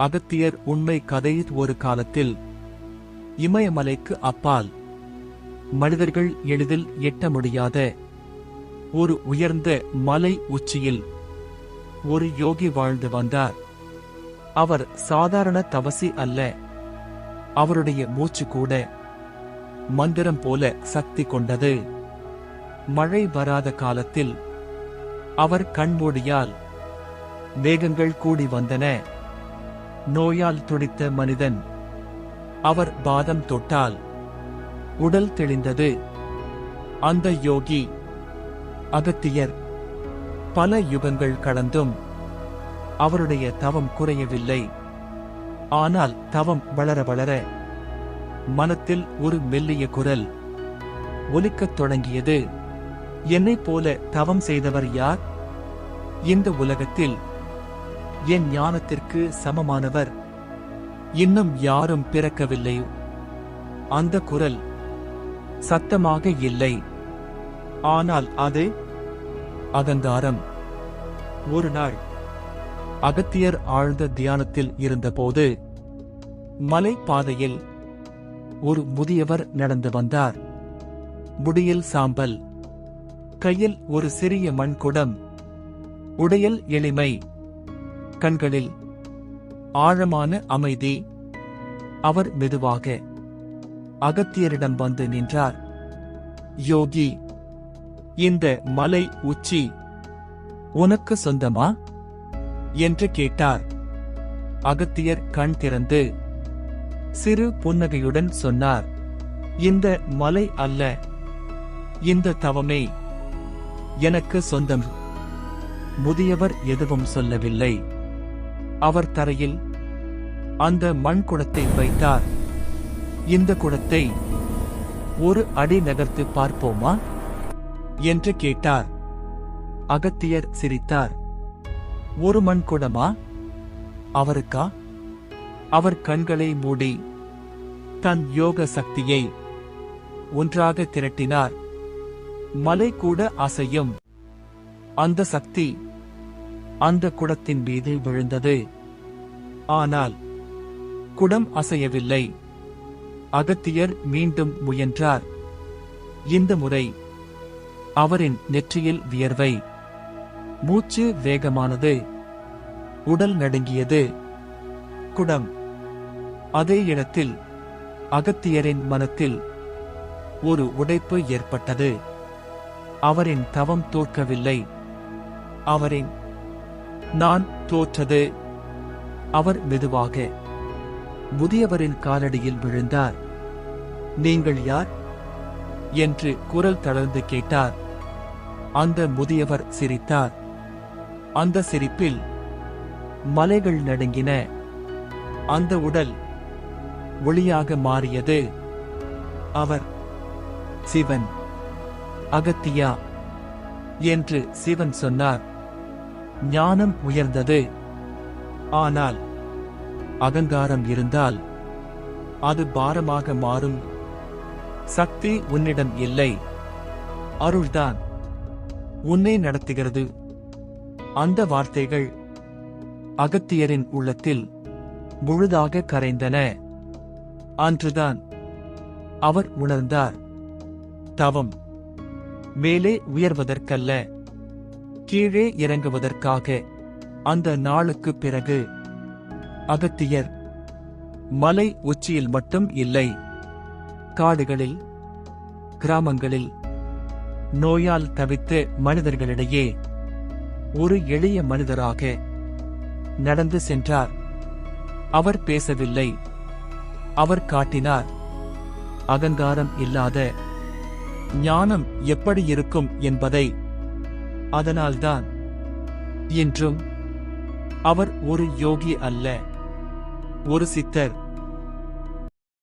அகத்தியர் உண்மை கதை. ஒரு காலத்தில் இமயமலைக்கு அப்பால் மனிதர்கள் எளிதில் எட்ட முடியாத ஒரு உயர்ந்த மலை உச்சியில் ஒரு யோகி வாழ்ந்து வந்தார். அவர் சாதாரண தவசி அல்ல. அவருடைய மூச்சு கூட மந்திரம் போல சக்தி கொண்டது. மழை வராத காலத்தில் அவர் கண்மூடியால் மேகங்கள் கூடி வந்தன. நோயால் துடித்த மனிதன் அவர் பாதம் தொட்டால் உடல் தெளிந்தது. அந்த யோகி அகத்தியர். பல யுகங்கள் கடந்தும் அவருடைய தவம் குறையவில்லை. ஆனால் தவம் வளர வளர மனத்தில் ஒரு மெல்லிய குரல் ஒலிக்கத் தொடங்கியது. என்னைப் போல தவம் செய்தவர் யார்? இந்த உலகத்தில் என் ஞானத்திற்கு சமமானவர் இன்னும் யாரும் பிறக்கவில்லை. அந்த குரல் சத்தமாக இல்லை, ஆனால் அது அகங்காரம். ஒரு நாள் அகத்தியர் ஆழ்ந்த தியானத்தில் இருந்தபோது மலை பாதையில் ஒரு முதியவர் நடந்து வந்தார். முடியில் சாம்பல், கையில் ஒரு சிறிய மண்குடம், உடையில் எளிமை, கண்களில் ஆழமான அமைதி. அவர் மெதுவாக அகத்தியரிடம் வந்து நின்றார். யோகி, இந்த மலை உச்சி உனக்கு சொந்தமா என்று கேட்டார். அகத்தியர் கண் திறந்து சிறு புன்னகையுடன் சொன்னார், இந்த மலை அல்ல, இந்த தவமே எனக்கு சொந்தம். முதியவர் எதுவும் சொல்லவில்லை. அவர் தரையில் அந்த மண் குடத்தை வைத்தார். இந்த குடத்தை ஒரு அடி நகர்த்து பார்ப்போமா என்று கேட்டார். அகத்தியர் சிரித்தார். ஒரு மண் குடமா? அவருக்கா? அவர் கண்களை மூடி தன் யோக சக்தியை ஒன்றாக திரட்டினார். மலை கூட அசையும். அந்த சக்தி அந்த குடத்தின் மீது விழுந்தது. ஆனால் குடம் அசையவில்லை. அகத்தியர் மீண்டும் முயன்றார். இந்த முறை அவரின் நெற்றியில் வியர்வை, மூச்சு வேகமானது, உடல் நடுங்கியது. குடம் அதே இடத்தில். அகத்தியரின் மனத்தில் ஒரு உடைப்பு ஏற்பட்டது. அவரின் தவம் தோற்கவில்லை. அவரின் நான் தோற்றது. அவர் மெதுவாக முதியவரின் காலடியில் விழுந்தார். நீங்கள் யார் என்று குரல் தளர்ந்து கேட்டார். அந்த முதியவர் சிரித்தார். அந்த சிரிப்பில் மலைகள் நடுங்கின. அந்த உடல் ஒளியாக மாறியது. அவர் சிவன். அகத்தியா என்று சிவன் சொன்னார். ஞானம் உயர்ந்தது. ஆனால் அகங்காரம் இருந்தால் அது பாரமாக மாறும். சக்தி உன்னிடம் இல்லை, அருள்தான் உன்னை நடத்துகிறது. அந்த வார்த்தைகள் அகத்தியரின் உள்ளத்தில் முழுதாக கரைந்தன. அன்றுதான் அவர் உணர்ந்தார், தவம் மேலே உயர்வதற்கல்ல, கீழே இறங்குவதற்காக. அந்த நாளுக்குப் பிறகு அகத்தியர் மலை உச்சியில் மட்டும் இல்லை, காடுகளில், கிராமங்களில், நோயால் தவித்த மனிதர்களிடையே ஒரு எளிய மனிதராக நடந்து சென்றார். அவர் பேசவில்லை. அவர் காட்டினார், அகங்காரம் இல்லாத ஞானம் எப்படி இருக்கும் என்பதை. அதனால்தான் இன்றும் அவர் ஒரு யோகி அல்ல, ஒரு சித்தர்.